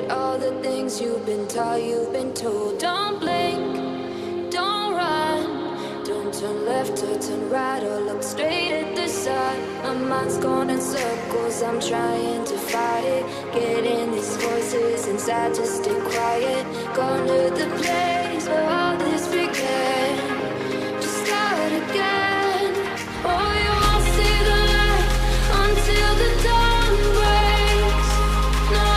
forget all the things you've been taught, you've been told. Don't blink, don't run, don't turn left or turn right or look straight at the sun. My mind's going in circles, I'm trying to fight it. Getting these voices inside to stay quiet. Going to the place where all this began. Just start again. Oh, you won't see the light until the dawn breaks. No,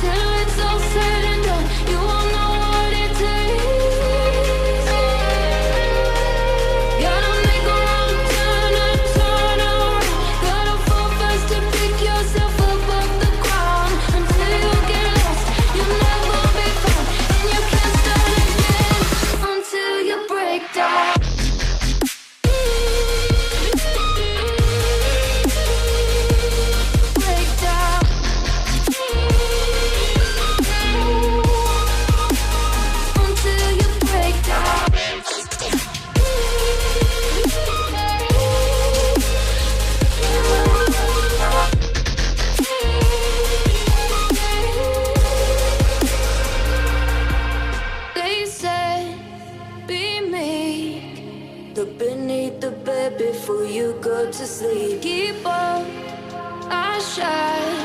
till it's all said and done, you won't know what it takes. Gotta make a wrong turn and turn around. Gotta fall fast to pick yourself up off the ground. Until you get lost, you'll never be found. And you can't start again until you break down. They said, be meek. Look beneath the bed before you go to sleep. Keep up, I shine.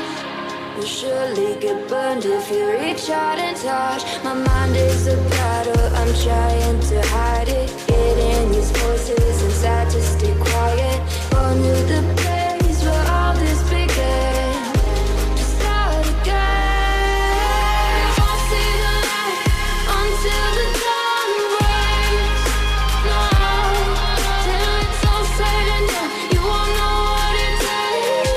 You'll surely get burned if you reach out and touch. My mind is a battle, I'm trying to hide it. Getting these voices inside to stay quiet. Going to the place where all this began. Just start again. You won't see the light until the dawn breaks. No, till it's all said and done, you won't know what it takes.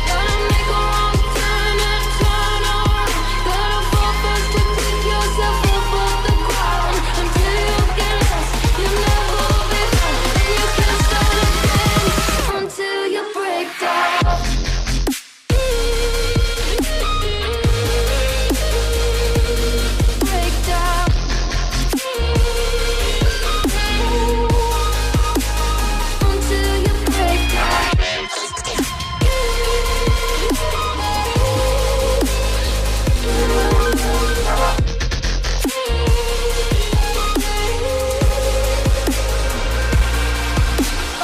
Gotta make a wrong turn and turn around. Gotta fall fast to pick yourself up off the ground. Until you get lost, you'll never be found. And you can't start again until you break down. Break down. Until you break down.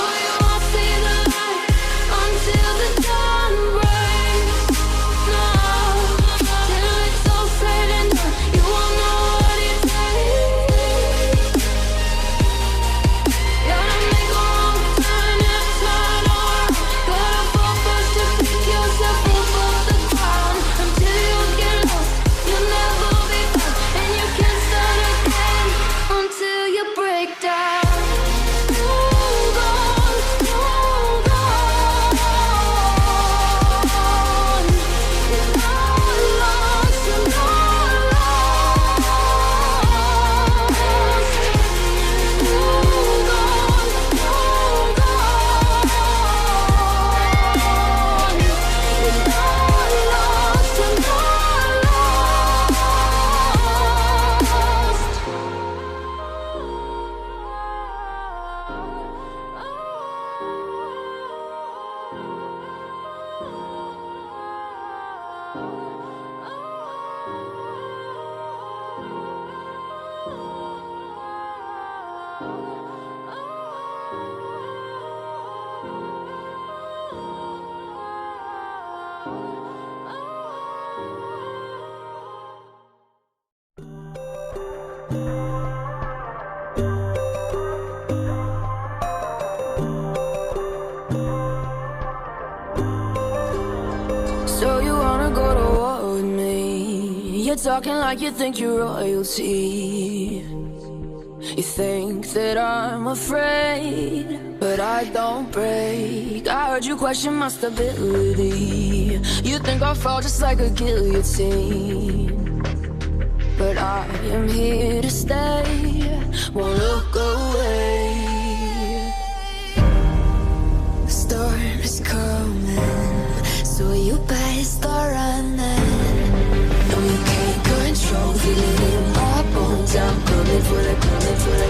Oh, you won't see the light until the dawn breaks. No, till it's all said and done, you won't know what it takes. Gotta make a wrong turn and turn around. Gotta fall fast to pick yourself up off the ground. Until you get lost, you'll never be found. And you can't start again until you break down. Hold on, hold on. You're not lost, you're not lost. Hold on, hold on. You're not lost, you're not So you wanna go to war with me? You're talking like you think you're royalty. You think that I'm afraid, but I don't break. I heard you question my stability. You think I'll fall just like a guillotine, but I am here to stay, won't look away. The storm is coming, so you better start running. No, you can't control, feel it in my bones. I'm coming for the, coming for the.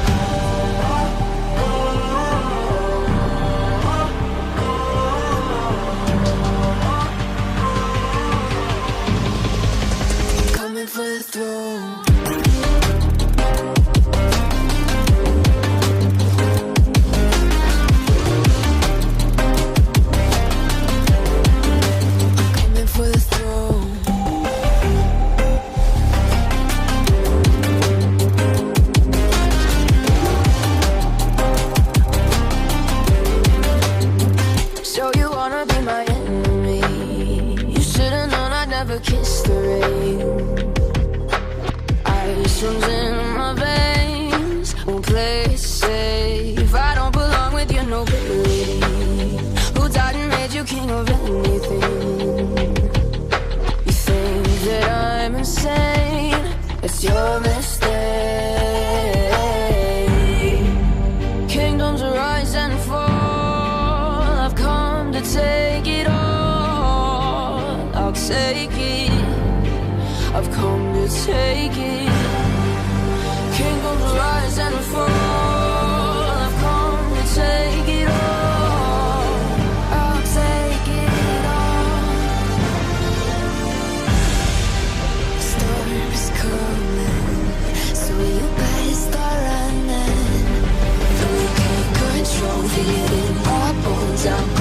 it's your mistake. Kingdoms rise and fall, I've come to take it all. I'll take it, I've come to take it. Kingdoms rise and fall, I've come to take it all. I'll take it all. Storm is coming, so you better start running. Though we can't control, feel it in our bones. I'm